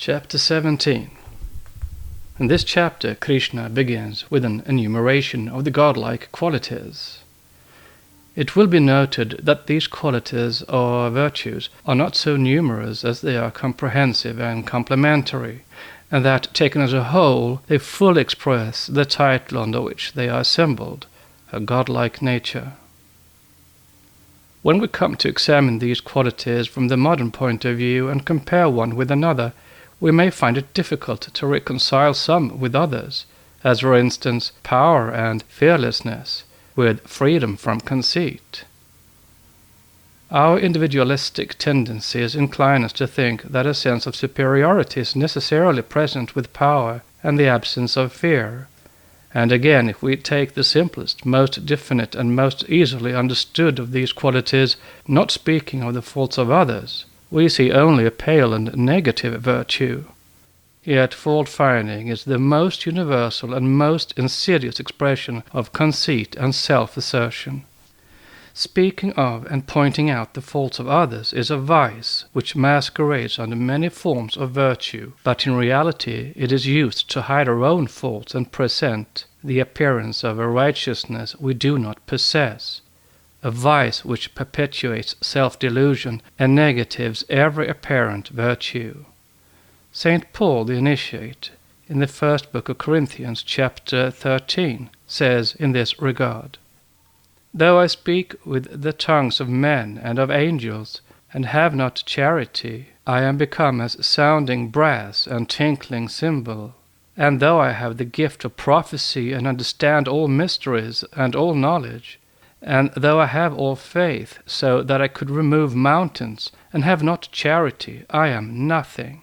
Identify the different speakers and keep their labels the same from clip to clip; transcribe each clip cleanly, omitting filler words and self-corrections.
Speaker 1: Chapter 17. In this chapter, Krishna begins with an enumeration of the godlike qualities. It will be noted that these qualities or virtues are not so numerous as they are comprehensive and complementary, and that, taken as a whole, they fully express the title under which they are assembled, a godlike nature. When we come to examine these qualities from the modern point of view and compare one with another, we may find it difficult to reconcile some with others, as for instance power and fearlessness with freedom from conceit. Our individualistic tendencies incline us to think that a sense of superiority is necessarily present with power and the absence of fear. And again, if we take the simplest, most definite and most easily understood of these qualities, not speaking of the faults of others, we see only a pale and negative virtue. Yet fault-finding is the most universal and most insidious expression of conceit and self-assertion. Speaking of and pointing out the faults of others is a vice which masquerades under many forms of virtue, but in reality it is used to hide our own faults and present the appearance of a righteousness we do not possess. A vice which perpetuates self-delusion and negatives every apparent virtue. St. Paul the Initiate, in the first book of Corinthians, chapter 13, says in this regard, "Though I speak with the tongues of men and of angels, and have not charity, I am become as sounding brass and tinkling cymbal. And though I have the gift of prophecy and understand all mysteries and all knowledge, and though I have all faith, so that I could remove mountains, and have not charity, I am nothing.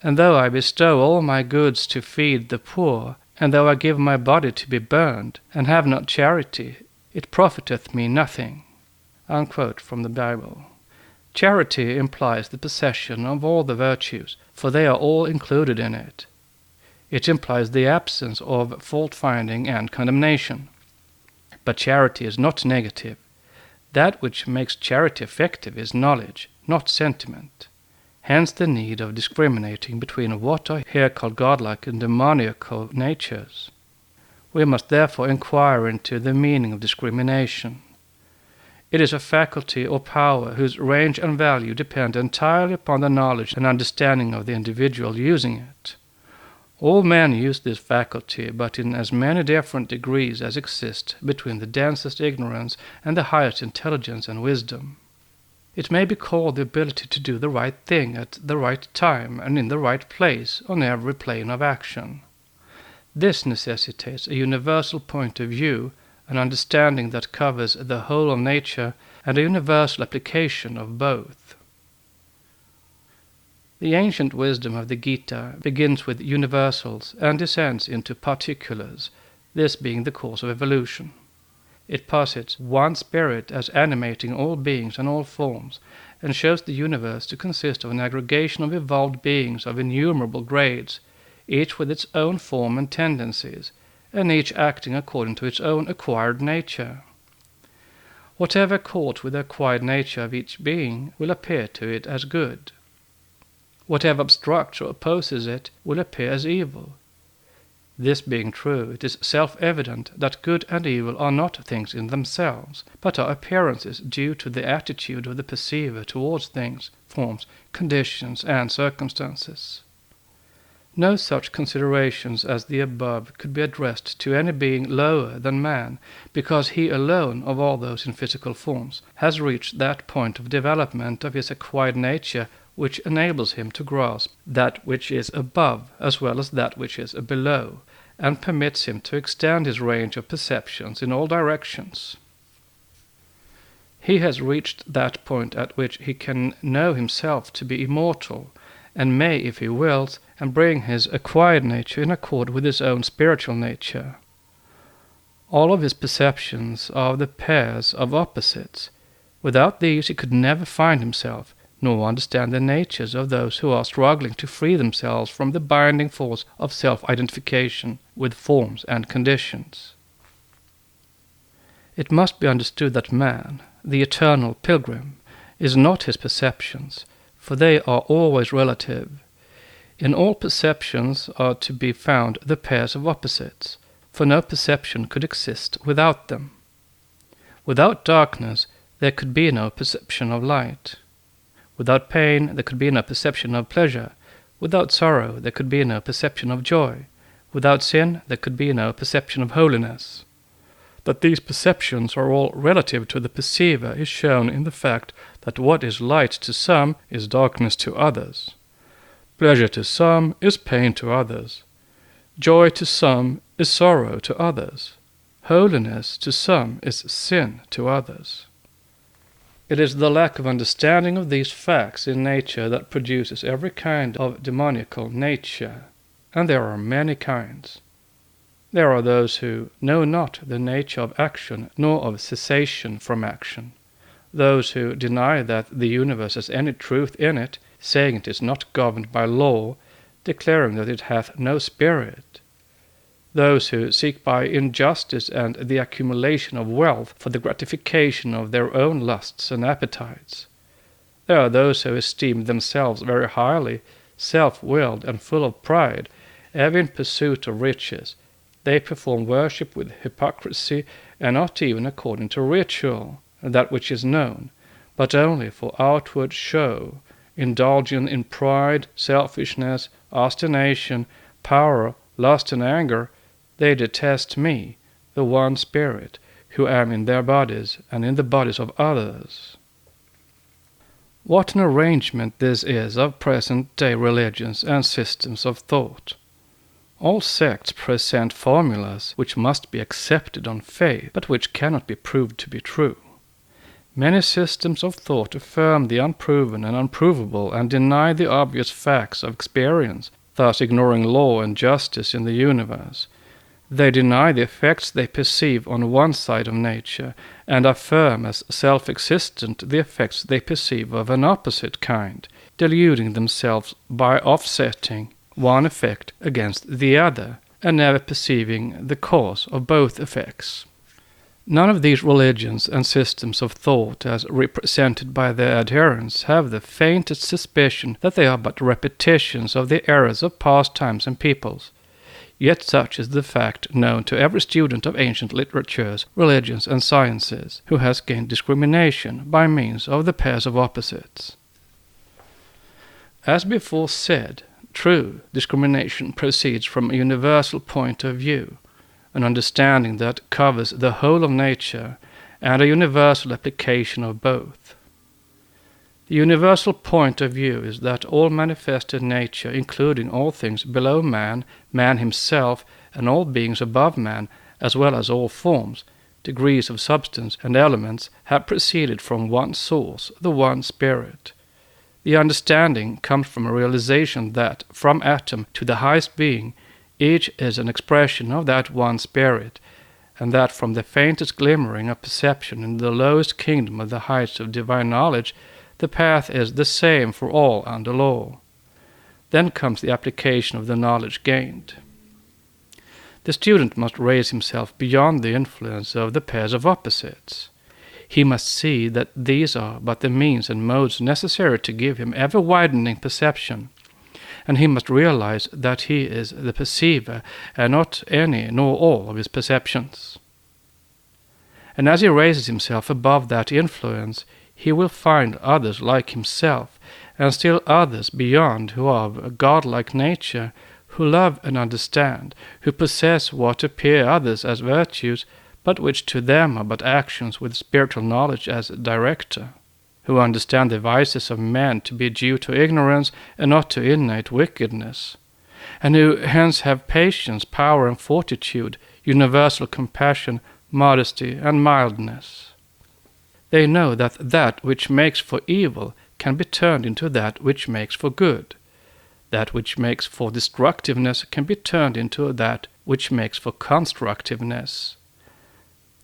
Speaker 1: And though I bestow all my goods to feed the poor, and though I give my body to be burned, and have not charity, it profiteth me nothing." Unquote from the Bible. Charity implies the possession of all the virtues, for they are all included in it. It implies the absence of fault-finding and condemnation. But charity is not negative. That which makes charity effective is knowledge, not sentiment. Hence the need of discriminating between what are here called godlike and demoniacal natures. We must therefore inquire into the meaning of discrimination. It is a faculty or power whose range and value depend entirely upon the knowledge and understanding of the individual using it. All men use this faculty, but in as many different degrees as exist between the densest ignorance and the highest intelligence and wisdom. It may be called the ability to do the right thing at the right time and in the right place on every plane of action. This necessitates a universal point of view, an understanding that covers the whole of nature, and a universal application of both. The ancient wisdom of the Gita begins with universals and descends into particulars, this being the course of evolution. It posits one spirit as animating all beings and all forms, and shows the universe to consist of an aggregation of evolved beings of innumerable grades, each with its own form and tendencies, and each acting according to its own acquired nature. Whatever accords with the acquired nature of each being will appear to it as good. Whatever obstructs or opposes it will appear as evil. This being true, it is self-evident that good and evil are not things in themselves, but are appearances due to the attitude of the perceiver towards things, forms, conditions, and circumstances. No such considerations as the above could be addressed to any being lower than man, because he alone, of all those in physical forms, has reached that point of development of his acquired nature which enables him to grasp that which is above as well as that which is below, and permits him to extend his range of perceptions in all directions. He has reached that point at which he can know himself to be immortal, and may, if he wills, and bring his acquired nature in accord with his own spiritual nature. All of his perceptions are the pairs of opposites. Without these he could never find himself, nor understand the natures of those who are struggling to free themselves from the binding force of self-identification with forms and conditions. It must be understood that man, the eternal pilgrim, is not his perceptions, for they are always relative. In all perceptions are to be found the pairs of opposites, for no perception could exist without them. Without darkness there could be no perception of light. Without pain there could be no perception of pleasure. Without sorrow there could be no perception of joy. Without sin there could be no perception of holiness. That these perceptions are all relative to the perceiver is shown in the fact that what is light to some is darkness to others. Pleasure to some is pain to others. Joy to some is sorrow to others. Holiness to some is sin to others. It is the lack of understanding of these facts in nature that produces every kind of demoniacal nature, and there are many kinds. There are those who know not the nature of action nor of cessation from action, those who deny that the universe has any truth in it, saying it is not governed by law, declaring that it hath no spirit, those who seek by injustice and the accumulation of wealth for the gratification of their own lusts and appetites. There are those who esteem themselves very highly, self-willed and full of pride, ever in pursuit of riches. They perform worship with hypocrisy and not even according to ritual, that which is known, but only for outward show, indulging in pride, selfishness, obstination, power, lust and anger. They detest me, the one Spirit, who am in their bodies and in the bodies of others. What an arrangement this is of present-day religions and systems of thought! All sects present formulas which must be accepted on faith, but which cannot be proved to be true. Many systems of thought affirm the unproven and unprovable and deny the obvious facts of experience, thus ignoring law and justice in the universe. They deny the effects they perceive on one side of nature, and affirm as self-existent the effects they perceive of an opposite kind, deluding themselves by offsetting one effect against the other, and never perceiving the cause of both effects. None of these religions and systems of thought, as represented by their adherents, have the faintest suspicion that they are but repetitions of the errors of past times and peoples. Yet such is the fact known to every student of ancient literatures, religions, and sciences, who has gained discrimination by means of the pairs of opposites. As before said, true discrimination proceeds from a universal point of view, an understanding that covers the whole of nature, and a universal application of both. The universal point of view is that all manifested nature, including all things below man, man himself, and all beings above man, as well as all forms, degrees of substance, and elements, have proceeded from one source, the one Spirit. The understanding comes from a realization that, from atom to the highest being, each is an expression of that one Spirit, and that from the faintest glimmering of perception in the lowest kingdom of the heights of divine knowledge, the path is the same for all under law. Then comes the application of the knowledge gained. The student must raise himself beyond the influence of the pairs of opposites. He must see that these are but the means and modes necessary to give him ever-widening perception, and he must realize that he is the perceiver and not any nor all of his perceptions. And as he raises himself above that influence, he will find others like himself, and still others beyond who are of a godlike nature, who love and understand, who possess what appear others as virtues, but which to them are but actions with spiritual knowledge as director, who understand the vices of men to be due to ignorance and not to innate wickedness, and who hence have patience, power and fortitude, universal compassion, modesty and mildness. They know that that which makes for evil can be turned into that which makes for good. That which makes for destructiveness can be turned into that which makes for constructiveness.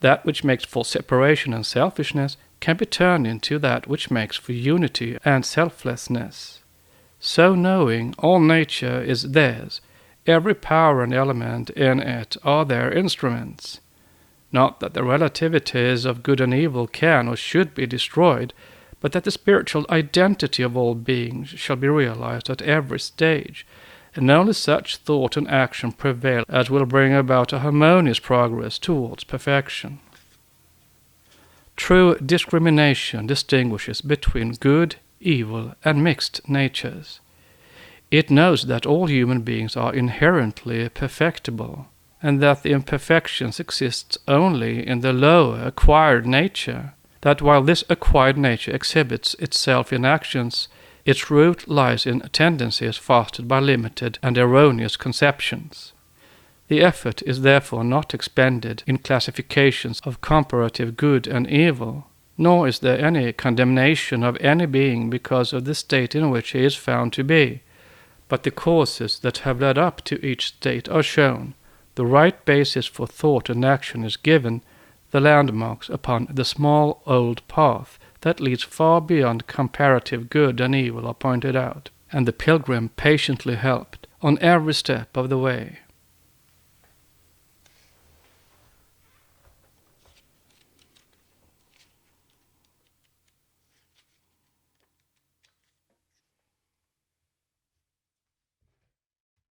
Speaker 1: That which makes for separation and selfishness can be turned into that which makes for unity and selflessness. So knowing, all nature is theirs, every power and element in it are their instruments. Not that the relativities of good and evil can or should be destroyed, but that the spiritual identity of all beings shall be realized at every stage, and only such thought and action prevail as will bring about a harmonious progress towards perfection. True discrimination distinguishes between good, evil, and mixed natures. It knows that all human beings are inherently perfectible, and that the imperfections exist only in the lower acquired nature, that while this acquired nature exhibits itself in actions, its root lies in tendencies fostered by limited and erroneous conceptions. The effort is therefore not expended in classifications of comparative good and evil, nor is there any condemnation of any being because of the state in which he is found to be, but the causes that have led up to each state are shown, the right basis for thought and action is given, the landmarks upon the small old path that leads far beyond comparative good and evil are pointed out, and the pilgrim patiently helped on every step of the way.